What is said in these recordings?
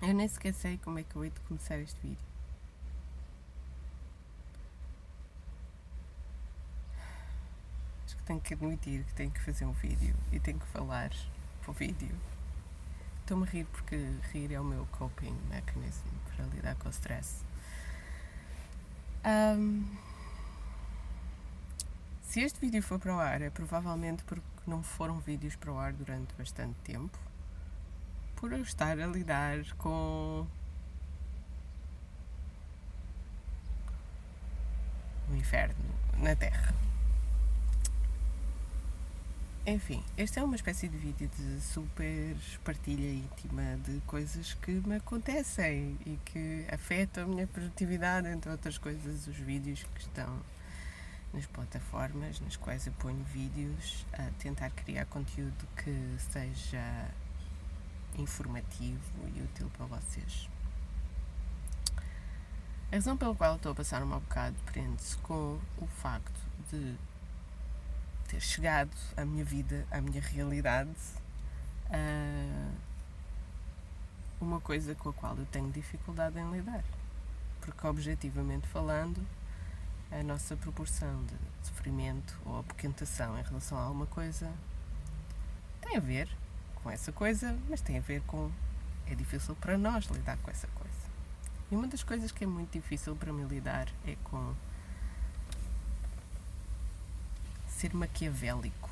Eu nem sequer sei como é que eu hei de começar este vídeo. Acho que tenho que admitir que tenho que fazer um vídeo e tenho que falar para o vídeo. Estou-me a rir porque rir é o meu coping mechanism para lidar com o stress. Se este vídeo for para o ar, é provavelmente porque não foram vídeos para o ar durante bastante tempo, por eu estar a lidar com o inferno na Terra. Enfim, este é uma espécie de vídeo de super partilha íntima de coisas que me acontecem e que afetam a minha produtividade, entre outras coisas, os vídeos que estão nas plataformas nas quais eu ponho vídeos a tentar criar conteúdo que seja informativo e útil para vocês. A razão pela qual estou a passar um mau bocado prende-se com o facto de ter chegado à minha vida, à minha realidade, uma coisa com a qual eu tenho dificuldade em lidar. Porque, objetivamente falando, a nossa proporção de sofrimento ou apoquentação em relação a alguma coisa tem a ver com essa coisa, mas tem a ver com... é difícil para nós lidar com essa coisa. E uma das coisas que é muito difícil para mim lidar é com ser maquiavélico.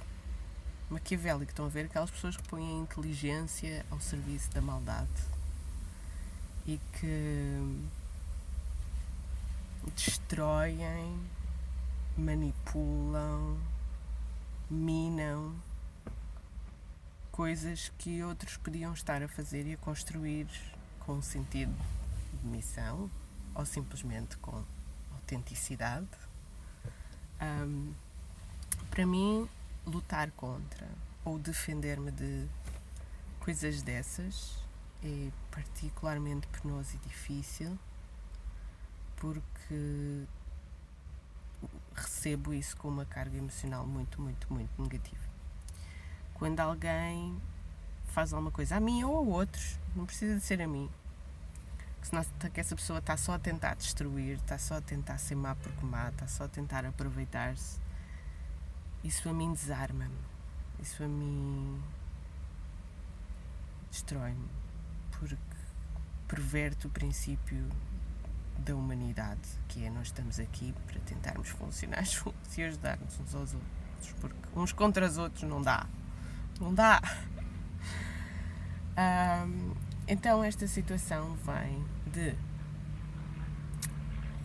Maquiavélico, estão a ver aquelas pessoas que põem a inteligência ao serviço da maldade e que destroem, manipulam, minam coisas que outros podiam estar a fazer e a construir com um sentido de missão ou simplesmente com autenticidade. Para mim, lutar contra ou defender-me de coisas dessas é particularmente penoso e difícil, porque recebo isso com uma carga emocional muito, muito, muito negativa. Quando alguém faz alguma coisa a mim ou a outros, não precisa de ser a mim, senão que essa pessoa está só a tentar destruir, está só a tentar ser má porque má, está só a tentar aproveitar-se, isso a mim desarma-me, isso a mim destrói-me, porque perverte o princípio da humanidade, que é nós estamos aqui para tentarmos funcionar juntos e ajudar-nos uns aos outros, porque uns contra os outros não dá. Então esta situação vem de...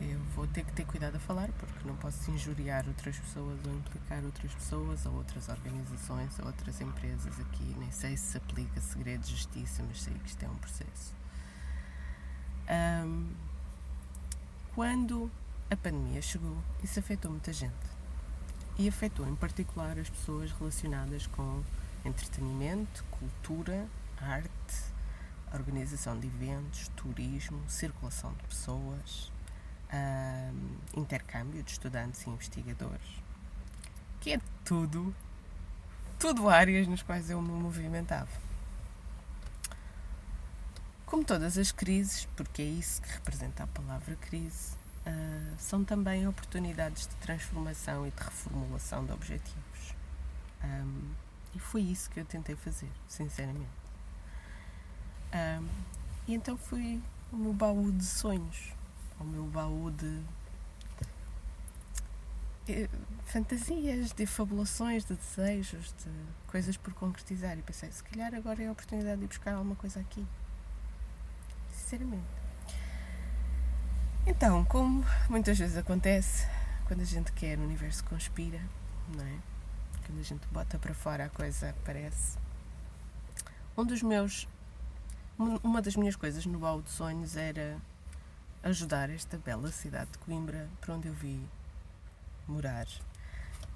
eu vou ter que ter cuidado a falar, porque não posso injuriar outras pessoas ou implicar outras pessoas ou outras organizações ou outras empresas aqui. Nem sei se aplica segredo de justiça, mas sei que isto é um processo. Quando a pandemia chegou, isso afetou muita gente. E afetou em particular as pessoas relacionadas com entretenimento, cultura, arte, organização de eventos, turismo, circulação de pessoas, intercâmbio de estudantes e investigadores, que é tudo áreas nas quais eu me movimentava. Como todas as crises, porque é isso que representa a palavra crise, são também oportunidades de transformação e de reformulação de objetivos. E foi isso que eu tentei fazer, sinceramente. E então fui ao meu baú de sonhos, ao meu baú de fantasias, de fabulações, de desejos, de coisas por concretizar. E pensei, se calhar agora é a oportunidade de ir buscar alguma coisa aqui. Sinceramente. Então, como muitas vezes acontece, quando a gente quer, o universo conspira, não é? Quando a gente bota para fora a coisa aparece. Uma das minhas coisas no baú de sonhos era ajudar esta bela cidade de Coimbra, para onde eu vi morar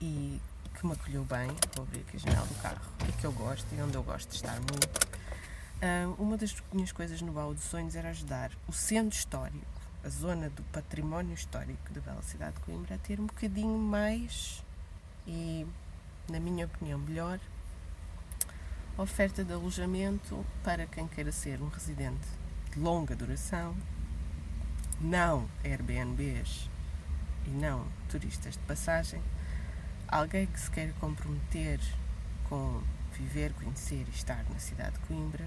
e que me acolheu bem. Vou abrir aqui a janela do carro, e que eu gosto e onde eu gosto de estar muito. Uma das minhas coisas no baú de sonhos era ajudar o centro histórico, a zona do património histórico da bela cidade de Coimbra, a ter um bocadinho mais e, na minha opinião, melhor oferta de alojamento para quem queira ser um residente de longa duração, não Airbnbs e não turistas de passagem, alguém que se queira comprometer com viver, conhecer e estar na cidade de Coimbra,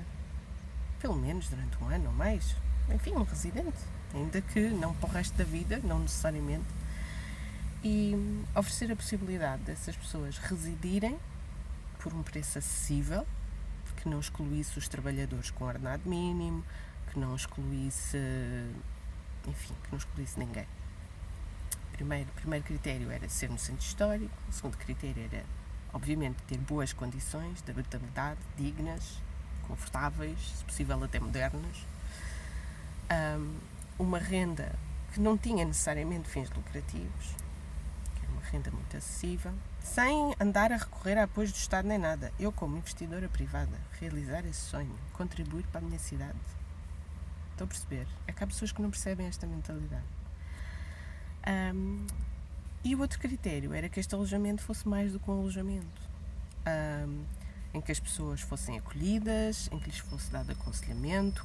pelo menos durante um ano ou mais, enfim, um residente, ainda que não para o resto da vida, não necessariamente, e oferecer a possibilidade dessas pessoas residirem por um preço acessível, que não excluísse os trabalhadores com ordenado mínimo, que não excluísse, enfim, que não excluísse ninguém. O primeiro critério era ser no centro histórico, o segundo critério era, obviamente, ter boas condições de habitabilidade, dignas, confortáveis, se possível até modernas, uma renda que não tinha necessariamente fins lucrativos, que era uma renda muito acessível, sem andar a recorrer a apoios do Estado nem nada. Eu, como investidora privada, realizar esse sonho, contribuir para a minha cidade. Estou a perceber? É que há pessoas que não percebem esta mentalidade. E o outro critério era que este alojamento fosse mais do que um alojamento, em que as pessoas fossem acolhidas, em que lhes fosse dado aconselhamento,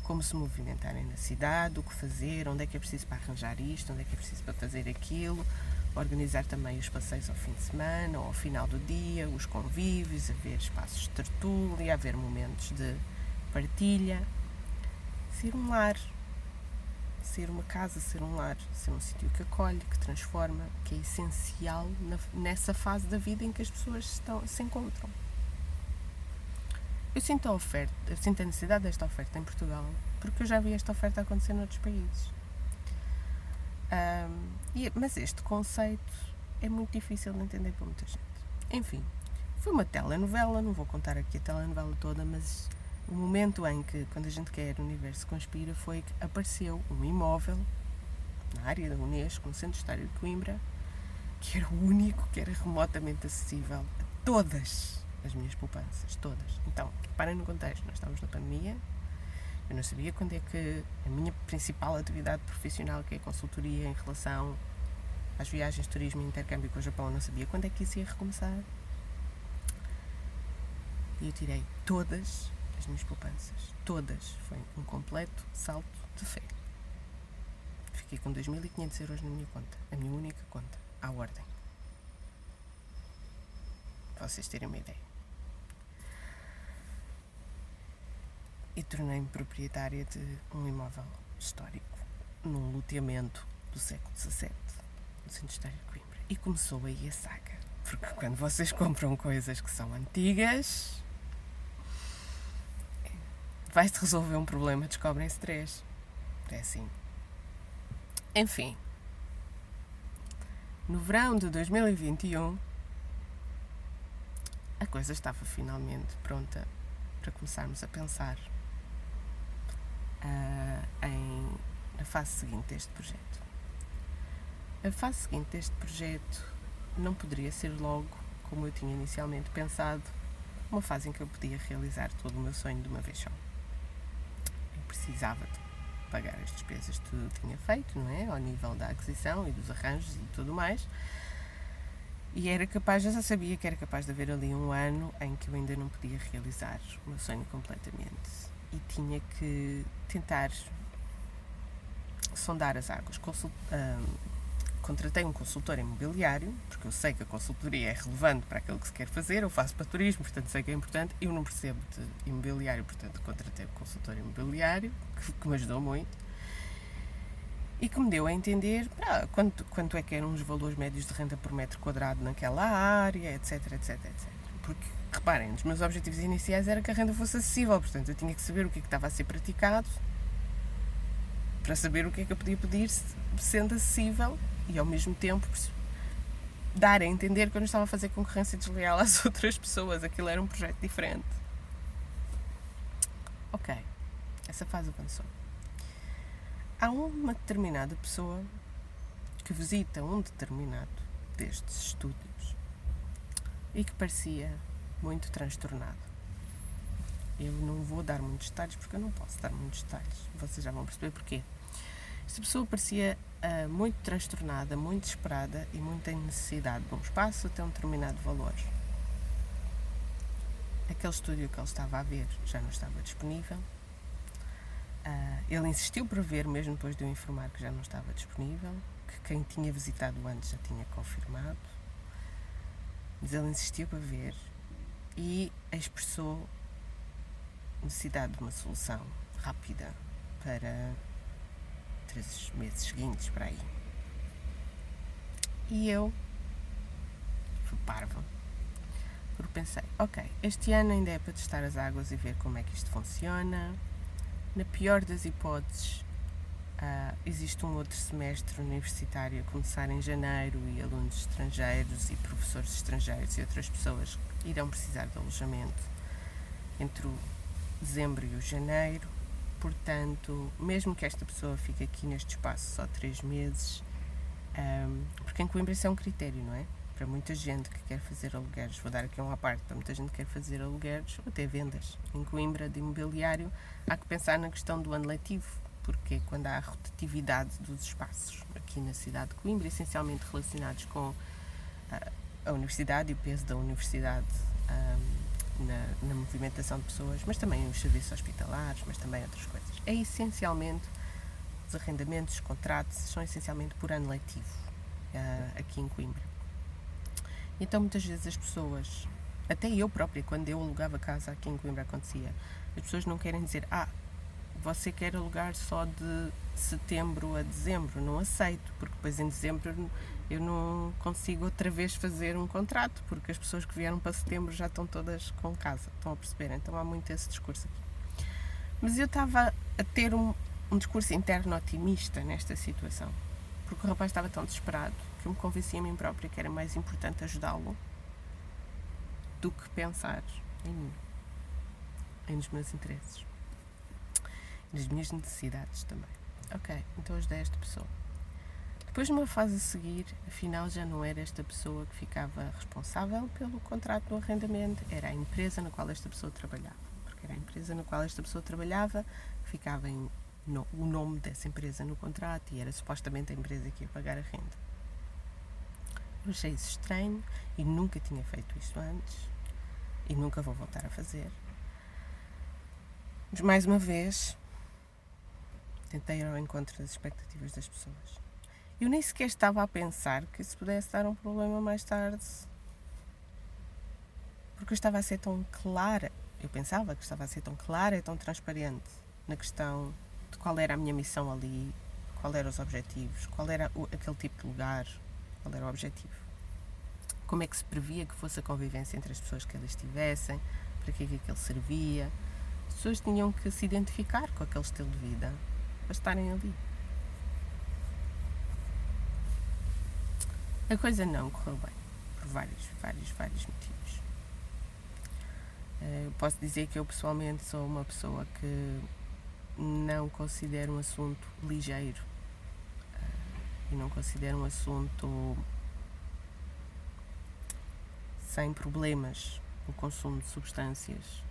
como se movimentarem na cidade, o que fazer, onde é que é preciso para arranjar isto, onde é que é preciso para fazer aquilo, organizar também os passeios ao fim de semana ou ao final do dia, os convívios, haver espaços de tertúlia, haver momentos de partilha, ser um lar, ser uma casa, ser um lar, ser um sítio que acolhe, que transforma, que é essencial nessa fase da vida em que as pessoas se encontram. Eu sinto a necessidade desta oferta em Portugal, porque eu já vi esta oferta acontecer noutros países. Mas este conceito é muito difícil de entender para muita gente. Enfim, foi uma telenovela, não vou contar aqui a telenovela toda, mas o momento em que, quando a gente quer o universo conspira, foi que apareceu um imóvel na área da Unesco, no Centro Histórico de Coimbra, que era o único que era remotamente acessível a todas as minhas poupanças, todas. Então, reparem no contexto, nós estávamos na pandemia, eu não sabia quando é que a minha principal atividade profissional, que é a consultoria em relação às viagens, turismo e intercâmbio com o Japão, eu não sabia quando é que isso ia recomeçar. E eu tirei todas as minhas poupanças, todas. Foi um completo salto de fé. Fiquei com 2.500 euros na minha conta, a minha única conta, à ordem. Para vocês terem uma ideia. E tornei-me proprietária de um imóvel histórico, num loteamento do século XVII, no Centro Histórico de Coimbra. E começou aí a saga. Porque quando vocês compram coisas que são antigas, vai-se resolver um problema, descobrem-se 3. É assim. Enfim. No verão de 2021, a coisa estava finalmente pronta para começarmos a pensar na fase seguinte deste projeto. A fase seguinte deste projeto não poderia ser logo, como eu tinha inicialmente pensado, uma fase em que eu podia realizar todo o meu sonho de uma vez só. Eu precisava de pagar as despesas que tudo tinha feito, não é? Ao nível da aquisição e dos arranjos e tudo mais. E já sabia que era capaz de haver ali um ano em que eu ainda não podia realizar o meu sonho completamente. E tinha que tentar sondar as águas. Contratei um consultor imobiliário, porque eu sei que a consultoria é relevante para aquilo que se quer fazer, eu faço para turismo, portanto sei que é importante, eu não percebo de imobiliário, portanto contratei um consultor imobiliário, que me ajudou muito, e que me deu a entender quanto é que eram os valores médios de renda por metro quadrado naquela área, etc, etc, etc. Porque, reparem, um dos meus objetivos iniciais era que a renda fosse acessível, portanto eu tinha que saber o que é que estava a ser praticado, para saber o que é que eu podia pedir sendo acessível e ao mesmo tempo dar a entender que eu não estava a fazer concorrência desleal às outras pessoas. Aquilo era um projeto diferente. Ok, essa fase avançou. Há uma determinada pessoa que visita um determinado destes estúdios e que parecia muito transtornado. Eu não vou dar muitos detalhes porque eu não posso dar muitos detalhes. Vocês já vão perceber porquê. Esta pessoa parecia muito transtornada, muito desesperada e muito em necessidade de um espaço até um determinado valor. Aquele estúdio que ele estava a ver já não estava disponível. Ele insistiu para ver, mesmo depois de eu informar que já não estava disponível, que quem tinha visitado antes já tinha confirmado. Mas ele insistiu para ver e expressou necessidade de uma solução rápida para 3 meses seguintes, para aí. E eu fui parva, porque pensei, ok, este ano ainda é para testar as águas e ver como é que isto funciona. Na pior das hipóteses, existe um outro semestre universitário a começar em janeiro e alunos estrangeiros e professores estrangeiros e outras pessoas irão precisar de alojamento entre o dezembro e o janeiro. Portanto, mesmo que esta pessoa fique aqui neste espaço só 3 meses, porque em Coimbra isso é um critério, não é? Para muita gente que quer fazer alugueres, vou dar aqui um à parte, para muita gente que quer fazer alugueres ou até vendas em Coimbra de imobiliário, há que pensar na questão do ano letivo, porque é quando há a rotatividade dos espaços aqui na cidade de Coimbra, essencialmente relacionados com a universidade e o peso da universidade na movimentação de pessoas, mas também os serviços hospitalares, mas também outras coisas. É essencialmente, os arrendamentos, os contratos, são essencialmente por ano letivo aqui em Coimbra. Então muitas vezes as pessoas, até eu própria, quando eu alugava casa aqui em Coimbra acontecia, as pessoas não querem dizer, você quer alugar só de setembro a dezembro, não aceito, porque depois em dezembro eu não consigo outra vez fazer um contrato, porque as pessoas que vieram para setembro já estão todas com casa, estão a perceber? Então há muito esse discurso aqui. Mas eu estava a ter um discurso interno otimista nesta situação, porque o rapaz estava tão desesperado que eu me convenci a mim própria que era mais importante ajudá-lo do que pensar em mim, nos meus interesses, nas minhas necessidades também. Ok, então ajudei esta pessoa. Depois, numa fase a seguir, afinal já não era esta pessoa que ficava responsável pelo contrato do arrendamento, era a empresa na qual esta pessoa trabalhava, porque era a empresa na qual esta pessoa trabalhava que ficava o nome dessa empresa no contrato e era supostamente a empresa que ia pagar a renda. Eu achei isso estranho e nunca tinha feito isto antes e nunca vou voltar a fazer. Mas mais uma vez tentei ir ao encontro das expectativas das pessoas. Eu nem sequer estava a pensar que isso pudesse dar um problema mais tarde, porque eu estava a ser tão clara, eu pensava que estava a ser tão clara e tão transparente na questão de qual era a minha missão ali, qual eram os objetivos, qual era aquele tipo de lugar, qual era o objetivo. Como é que se previa que fosse a convivência entre as pessoas que ali estivessem, para que é que aquilo servia. As pessoas tinham que se identificar com aquele estilo de vida para estarem ali. A coisa não correu bem, por vários motivos. Eu posso dizer que eu pessoalmente sou uma pessoa que não considero um assunto ligeiro e não considero um assunto sem problemas o consumo de substâncias.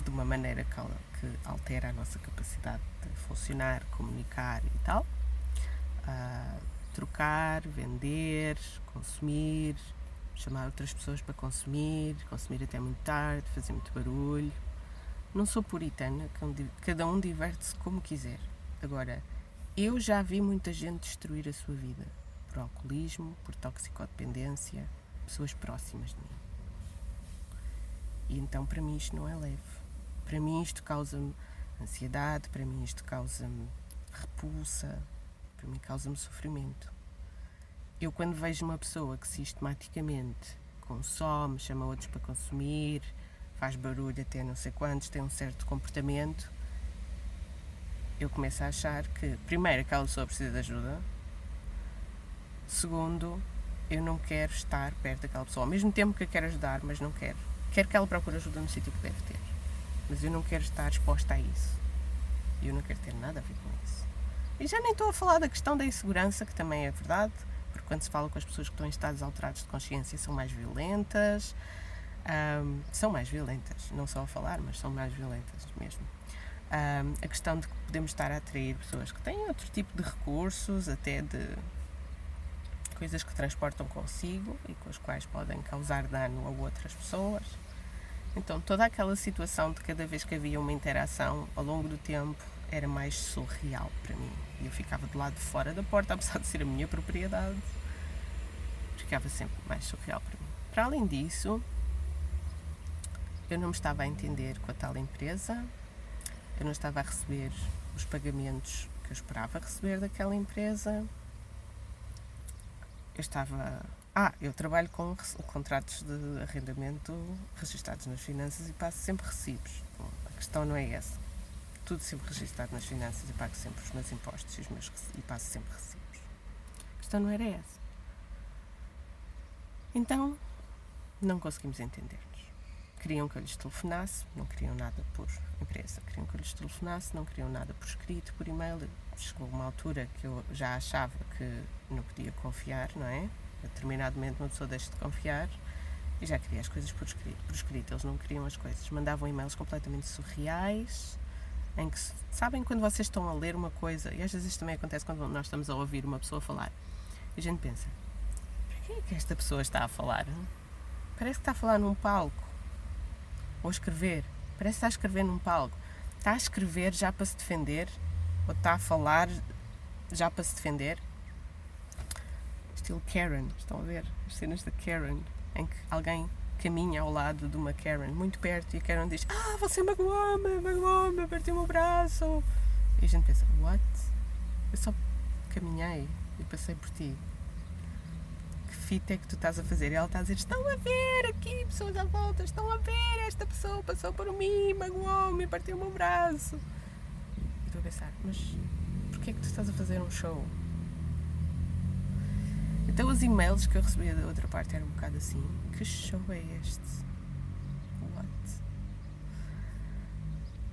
De uma maneira que altera a nossa capacidade de funcionar, comunicar e tal. Trocar, vender, consumir, chamar outras pessoas para consumir até muito tarde, fazer muito barulho. Não sou puritana, cada um diverte-se como quiser. Agora, eu já vi muita gente destruir a sua vida por alcoolismo, por toxicodependência, pessoas próximas de mim. E então para mim isto não é leve. Para mim isto causa-me ansiedade, para mim isto causa-me repulsa, para mim causa-me sofrimento. Eu quando vejo uma pessoa que sistematicamente consome, chama outros para consumir, faz barulho até não sei quantos, tem um certo comportamento, eu começo a achar que, primeiro, aquela pessoa precisa de ajuda, segundo, eu não quero estar perto daquela pessoa, ao mesmo tempo que eu quero ajudar, mas não quero. Quero que ela procure ajuda no sítio que deve ter, mas eu não quero estar exposta a isso. Eu não quero ter nada a ver com isso. E já nem estou a falar da questão da insegurança, que também é verdade, porque quando se fala com as pessoas que estão em estados alterados de consciência são mais violentas, não só a falar, mas são mais violentas mesmo. A questão de que podemos estar a atrair pessoas que têm outro tipo de recursos, até de coisas que transportam consigo e com as quais podem causar dano a outras pessoas. Então toda aquela situação de cada vez que havia uma interação ao longo do tempo era mais surreal para mim. E eu ficava do lado de fora da porta, apesar de ser a minha propriedade. Ficava sempre mais surreal para mim. Para além disso, eu não me estava a entender com a tal empresa, eu não estava a receber os pagamentos que eu esperava receber daquela empresa. Eu trabalho com contratos de arrendamento registados nas finanças e passo sempre recibos. Bom, a questão não é essa. Tudo sempre registado nas finanças e pago sempre os meus impostos e passo sempre recibos. A questão não era essa. Então, não conseguimos entender-nos. Queriam que eu lhes telefonasse, não queriam nada por empresa. Queriam que eu lhes telefonasse, não queriam nada por escrito, por e-mail. Chegou uma altura que eu já achava que não podia confiar, não é? A determinado momento uma pessoa deixa de confiar e já queria as coisas por escrito. Por escrito, eles não queriam as coisas. Mandavam e-mails completamente surreais, em que, sabem quando vocês estão a ler uma coisa, e às vezes isto também acontece quando nós estamos a ouvir uma pessoa falar, e a gente pensa, para quem é que esta pessoa está a falar? Parece que está a falar num palco. Ou escrever. Parece que está a escrever num palco. Está a escrever já para se defender? Ou está a falar já para se defender? Estilo Karen, estão a ver? As cenas da Karen, em que alguém caminha ao lado de uma Karen, muito perto, e a Karen diz, você magoou-me, partiu-me o braço. E a gente pensa, what? Eu só caminhei e passei por ti. Que fita é que tu estás a fazer? E ela está a dizer, estão a ver aqui pessoas à volta, estão a ver, esta pessoa passou por mim, magoou-me, partiu-me o braço. E estou a pensar, mas porquê é que tu estás a fazer um show? Então os e-mails que eu recebia da outra parte eram um bocado assim, que show é este? What?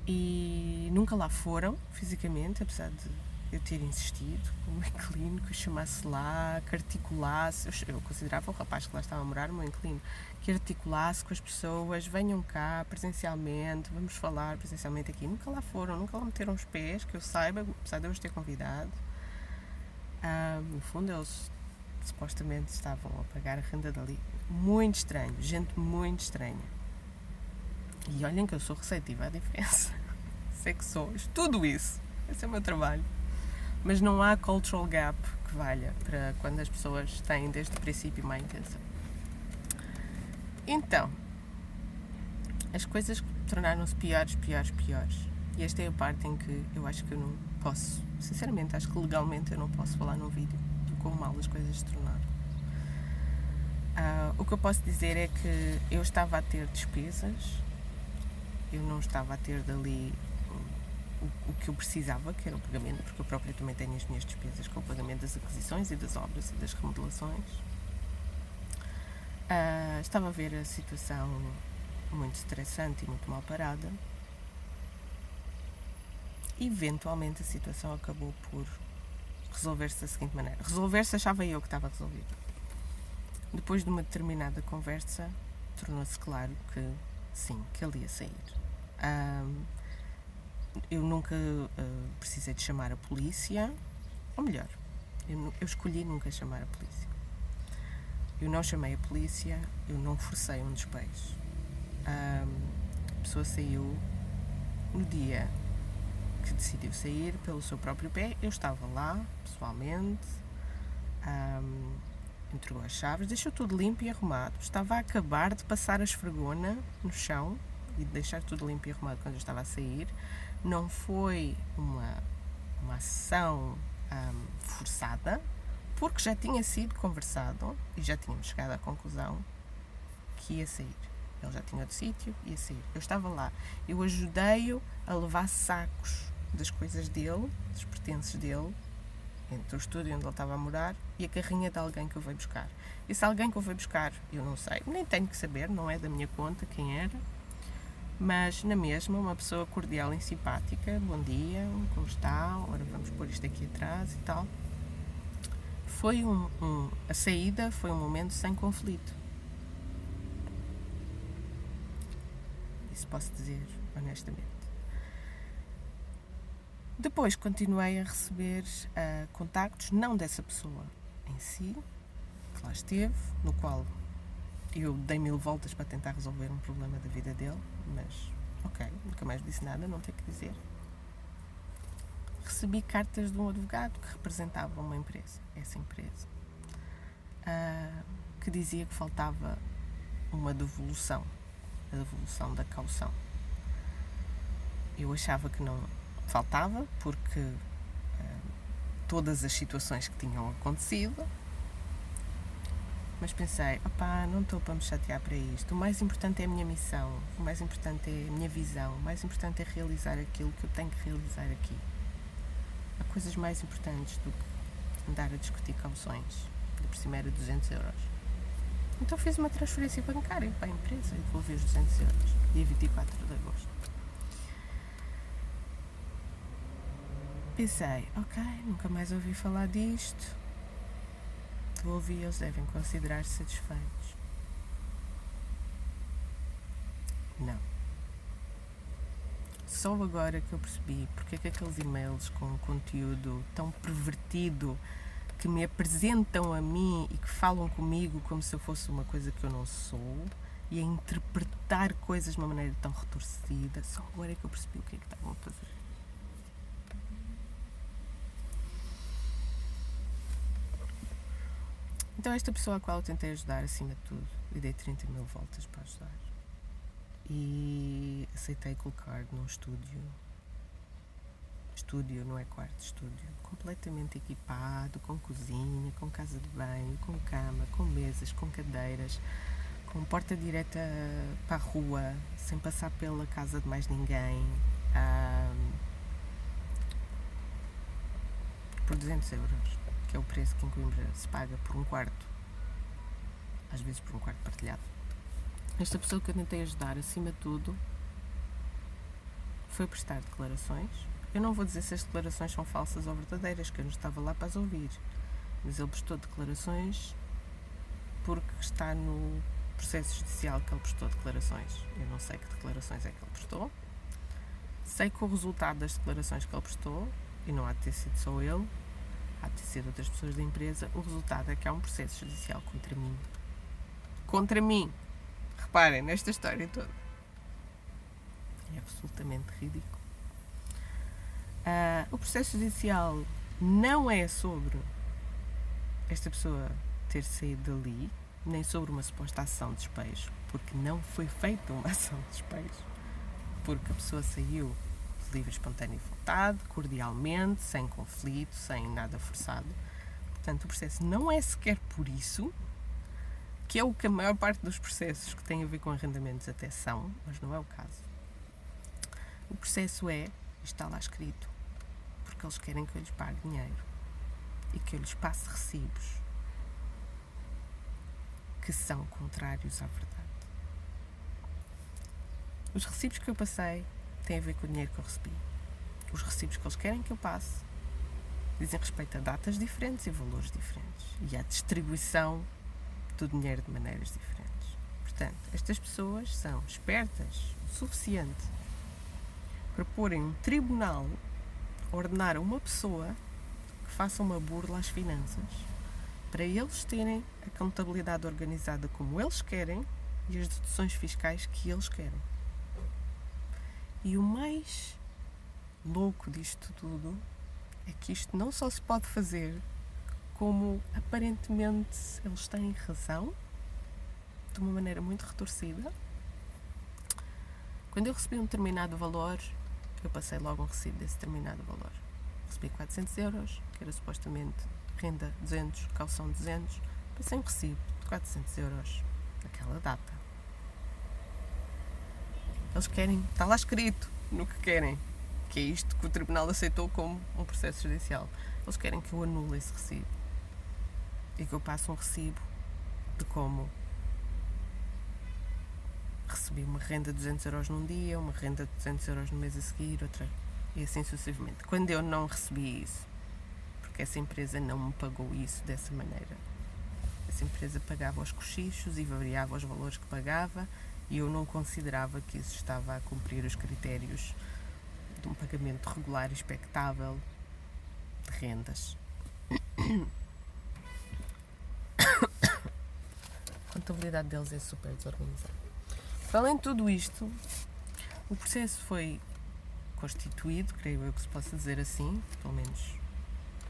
E nunca lá foram, fisicamente, apesar de eu ter insistido com o meu inquilino que o chamasse lá, que articulasse, eu considerava o rapaz que lá estava a morar, o meu inquilino, que articulasse com as pessoas, venham cá presencialmente, vamos falar presencialmente aqui. Nunca lá foram, nunca lá meteram os pés, que eu saiba, apesar de eu os ter convidado. No fundo eles supostamente estavam a pagar a renda dali. Muito estranho, gente muito estranha. E olhem que eu sou receptiva à diferença. Sei que sou, tudo isso. Esse é o meu trabalho. Mas não há cultural gap que valha para quando as pessoas têm desde o princípio má intenção. Então, as coisas tornaram-se piores. E esta é a parte em que eu acho que eu não posso, sinceramente, acho que legalmente eu não posso falar num vídeo do quão mal as coisas se tornaram. O que eu posso dizer é que eu estava a ter despesas, eu não estava a ter dali o que eu precisava, que era o pagamento, porque eu próprio também tenho as minhas despesas com o pagamento das aquisições e das obras e das remodelações. Estava a ver a situação muito estressante e muito mal parada. Eventualmente a situação acabou por resolver-se da seguinte maneira. Resolver-se achava eu que estava resolvido. Depois de uma determinada conversa, tornou-se claro que sim, que ele ia sair. Eu nunca precisei de chamar a polícia, ou melhor, eu escolhi nunca chamar a polícia. Eu não chamei a polícia, eu não forcei um despejo. A pessoa saiu no dia que decidiu sair pelo seu próprio pé. Eu estava lá, pessoalmente, entregou as chaves, deixou tudo limpo e arrumado. Estava a acabar de passar a esfregona no chão e de deixar tudo limpo e arrumado quando eu estava a sair. Não foi uma ação forçada, porque já tinha sido conversado e já tínhamos chegado à conclusão que ia sair. Ele já tinha outro sítio, ia sair. Eu estava lá. Eu ajudei-o a levar sacos das coisas dele, dos pertences dele, entre o estúdio onde ele estava a morar e a carrinha de alguém que eu veio buscar. Esse alguém que eu veio buscar, eu não sei, nem tenho que saber, não é da minha conta quem era, mas na mesma, uma pessoa cordial e simpática, bom dia, como está, ora vamos pôr isto aqui atrás e tal. Foi a saída foi um momento sem conflito. Isso posso dizer honestamente. Depois continuei a receber contactos, não dessa pessoa em si, que lá esteve, no qual Eu dei 1000 voltas para tentar resolver um problema da vida dele, mas ok, nunca mais disse nada, não tenho que dizer. Recebi cartas de um advogado que representava uma empresa, essa empresa, que dizia que faltava uma devolução, a devolução da caução. Eu achava que não faltava, porque todas as situações que tinham acontecido, mas pensei, não estou para me chatear para isto, o mais importante é a minha missão, o mais importante é a minha visão, o mais importante é realizar aquilo que eu tenho que realizar aqui. Há coisas mais importantes do que andar a discutir cauções, de por cima era 200 euros. Então fiz uma transferência bancária para a empresa e devolvi os 200 euros, dia 24 de agosto. Pensei, ok, nunca mais ouvi falar disto, devolvi, eles devem considerar-se satisfeitos. Não. Só agora que eu percebi porque é que aqueles e-mails com conteúdo tão pervertido, que me apresentam a mim e que falam comigo como se eu fosse uma coisa que eu não sou, e a interpretar coisas de uma maneira tão retorcida, só agora é que eu percebi o que é que estavam a fazer. Então esta pessoa a qual eu tentei ajudar, acima de tudo, e dei 30 mil voltas para ajudar, e aceitei colocar num estúdio, não é quarto, estúdio, completamente equipado, com cozinha, com casa de banho, com cama, com mesas, com cadeiras, com porta direta para a rua, sem passar pela casa de mais ninguém, por 200 euros, que é o preço que em Coimbra se paga por um quarto, às vezes por um quarto partilhado. Esta pessoa que eu tentei ajudar, acima de tudo, foi prestar declarações. Eu não vou dizer se as declarações são falsas ou verdadeiras, que eu não estava lá para as ouvir, mas ele prestou declarações porque está no processo judicial que ele prestou declarações. Eu não sei que declarações é que ele prestou. Sei que o resultado das declarações que ele prestou, e não há de ter sido só ele, há de ter sido outras pessoas da empresa, o resultado é que há um processo judicial contra mim. Contra mim! Reparem, nesta história toda. É absolutamente ridículo. O processo judicial não é sobre esta pessoa ter saído dali, nem sobre uma suposta ação de despejo, porque não foi feita uma ação de despejo, porque a pessoa saiu de livre, espontânea vontade, cordialmente, sem conflito, sem nada forçado. Portanto, o processo não é sequer por isso, que é o que a maior parte dos processos que têm a ver com arrendamentos até são, mas não é o caso. O processo está lá escrito, porque eles querem que eu lhes pague dinheiro e que eu lhes passe recibos que são contrários à verdade. Os recibos que eu passei têm a ver com o dinheiro que eu recebi. Os recibos que eles querem que eu passe dizem respeito a datas diferentes e valores diferentes e à distribuição do dinheiro de maneiras diferentes. Portanto, estas pessoas são espertas o suficiente para porem um tribunal a ordenar a uma pessoa que faça uma burla às finanças, para eles terem a contabilidade organizada como eles querem e as deduções fiscais que eles querem. E o mais louco disto tudo é que isto não só se pode fazer, como aparentemente eles têm razão, de uma maneira muito retorcida. Quando eu recebi um determinado valor, eu passei logo um recibo desse determinado valor. Recebi 400 euros, que era supostamente renda 200, caução 200, passei um recibo de 400 euros naquela data. Eles querem, está lá escrito no que querem, que é isto que o tribunal aceitou como um processo judicial. Eles querem que eu anule esse recibo e que eu passe um recibo de como recebi uma renda de 200 euros num dia, uma renda de 200 euros no mês a seguir, outra, e assim sucessivamente. Quando eu não recebi isso, porque essa empresa não me pagou isso dessa maneira. Essa empresa pagava os cochichos e variava os valores que pagava, e eu não considerava que isso estava a cumprir os critérios de um pagamento regular e expectável de rendas. contabilidade deles é super desorganizada. Para além de tudo isto, o processo foi constituído, creio eu que se possa dizer assim, pelo menos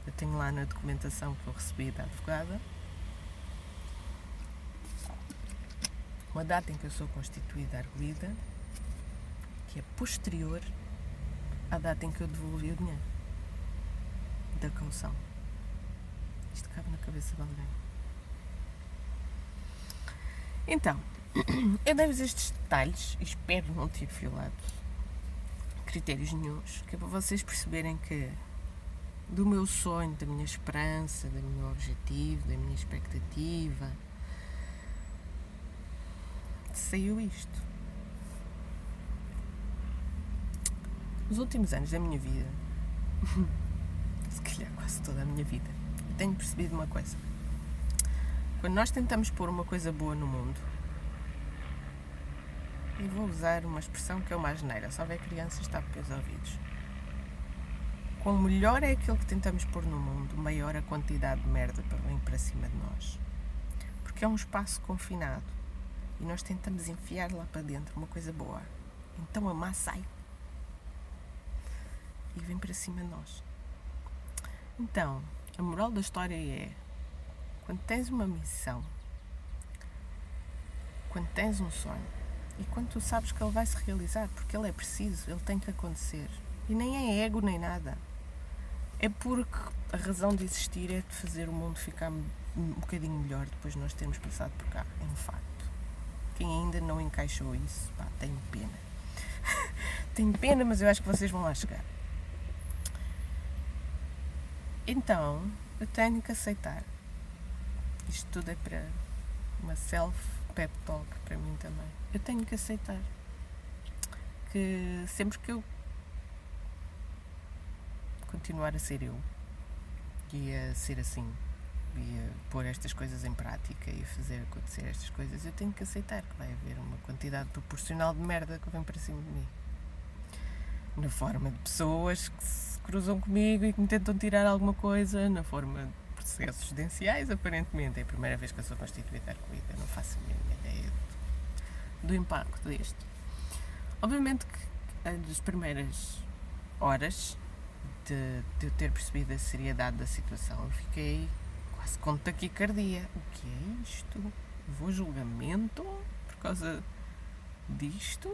eu tenho lá na documentação que eu recebi da advogada, uma data em que eu sou constituída arguida, que é posterior à data em que eu devolvi o dinheiro da caução. Isto cabe na cabeça de alguém. Então, eu dei-vos estes detalhes e espero não ter violado critérios nenhuns, que é para vocês perceberem que do meu sonho, da minha esperança, do meu objetivo, da minha expectativa, saiu isto. Nos últimos anos da minha vida, se calhar quase toda a minha vida, eu tenho percebido uma coisa. Quando nós tentamos pôr uma coisa boa no mundo, e vou usar uma expressão que é uma asneira, se houver crianças tapem os ouvidos. Quanto melhor é aquilo que tentamos pôr no mundo, maior a quantidade de merda que vem para cima de nós. Porque é um espaço confinado e nós tentamos enfiar lá para dentro uma coisa boa. Então a má sai e vem para cima de nós. Então, a moral da história é: quando tens uma missão, quando tens um sonho, e quando tu sabes que ele vai se realizar, porque ele é preciso, ele tem que acontecer, e nem é ego nem nada, é porque a razão de existir é de fazer o mundo ficar um bocadinho melhor depois de nós termos passado por cá, é um facto. Quem ainda não encaixou isso, pá, tenho pena. Tenho pena, mas eu acho que vocês vão lá chegar. Então, eu tenho que aceitar. Isto tudo é para uma self-pep talk para mim também. Eu tenho que aceitar que sempre que eu continuar a ser eu e a ser assim e a pôr estas coisas em prática e a fazer acontecer estas coisas, eu tenho que aceitar que vai haver uma quantidade proporcional de merda que vem para cima de mim, na forma de pessoas que se cruzam comigo e que me tentam tirar alguma coisa, na forma de processos judiciais. Aparentemente é a primeira vez que eu sou constituída arguida, não faço a mínima ideia do impacto disto. Obviamente que das primeiras horas de eu ter percebido a seriedade da situação, eu fiquei quase com taquicardia. O que é isto? Vou a julgamento por causa disto?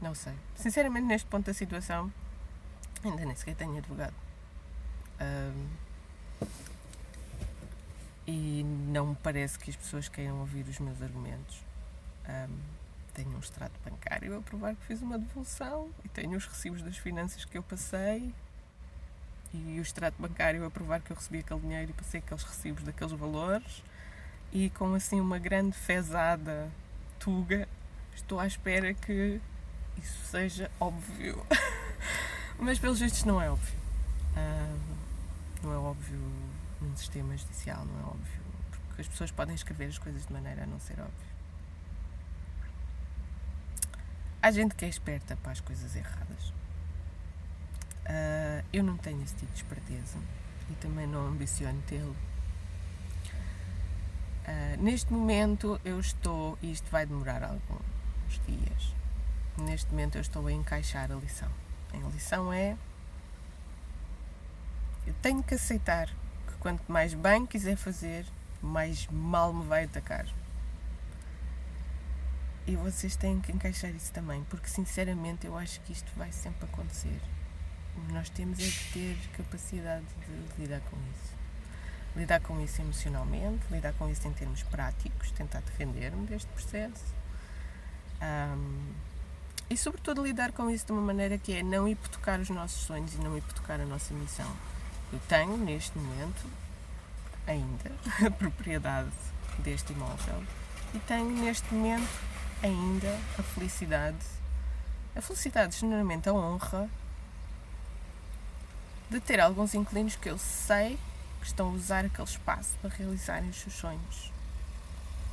Não sei. Sinceramente, neste ponto da situação, ainda nem sequer tenho advogado. E não me parece que as pessoas queiram ouvir os meus argumentos. Tenho um extrato bancário a provar que fiz uma devolução e tenho os recibos das finanças que eu passei e o extrato bancário a provar que eu recebi aquele dinheiro e passei aqueles recibos daqueles valores, e com assim uma grande fezada tuga estou à espera que isso seja óbvio. Mas pelos vistos não é óbvio. Não é óbvio num sistema judicial, não é óbvio, porque as pessoas podem escrever as coisas de maneira a não ser óbvio. Há gente que é esperta para as coisas erradas. Eu não tenho esse tipo de esperteza e também não ambiciono tê-lo. Neste momento eu estou, e isto vai demorar alguns dias, neste momento eu estou a encaixar a lição. A lição é: eu tenho que aceitar que quanto mais bem quiser fazer, mais mal me vai atacar. E vocês têm que encaixar isso também, porque sinceramente eu acho que isto vai sempre acontecer. Nós temos é que ter capacidade de lidar com isso. Lidar com isso emocionalmente, lidar com isso em termos práticos, tentar defender-me deste processo. E sobretudo lidar com isso de uma maneira que é não hipotecar os nossos sonhos e não hipotecar a nossa missão. Eu tenho neste momento ainda a propriedade deste imóvel e tenho neste momento ainda a felicidade, genuinamente a honra de ter alguns inquilinos que eu sei que estão a usar aquele espaço para realizarem os seus sonhos,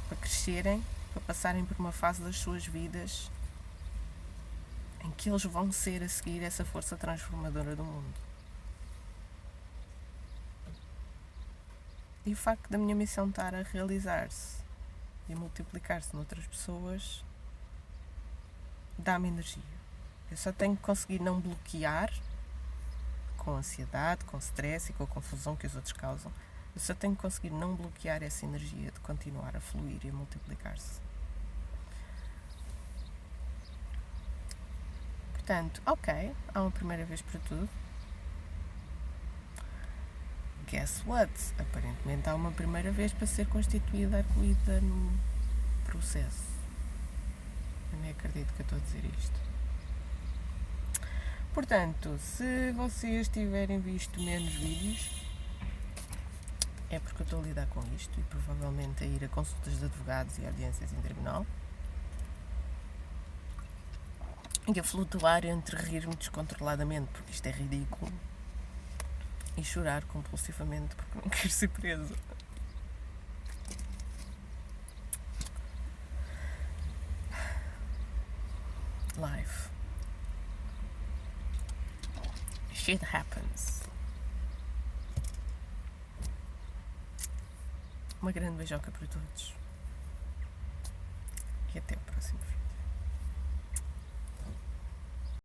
para crescerem, para passarem por uma fase das suas vidas em que eles vão ser a seguir essa força transformadora do mundo. E o facto da minha missão estar a realizar-se e a multiplicar-se noutras pessoas dá-me energia. Eu só tenho que conseguir não bloquear com ansiedade, com stress e com a confusão que os outros causam. Eu só tenho que conseguir não bloquear essa energia de continuar a fluir e a multiplicar-se. Portanto, ok, há uma primeira vez para tudo. Guess what? Aparentemente há uma primeira vez para ser constituída a corrida no processo. Eu nem acredito que eu estou a dizer isto. Portanto, se vocês tiverem visto menos vídeos, é porque eu estou a lidar com isto e provavelmente a ir a consultas de advogados e audiências em tribunal. E a flutuar entre rir-me descontroladamente, porque isto é ridículo, e chorar compulsivamente porque não quero ser presa. Life. Shit happens. Uma grande beijoca para todos. E até o próximo vídeo.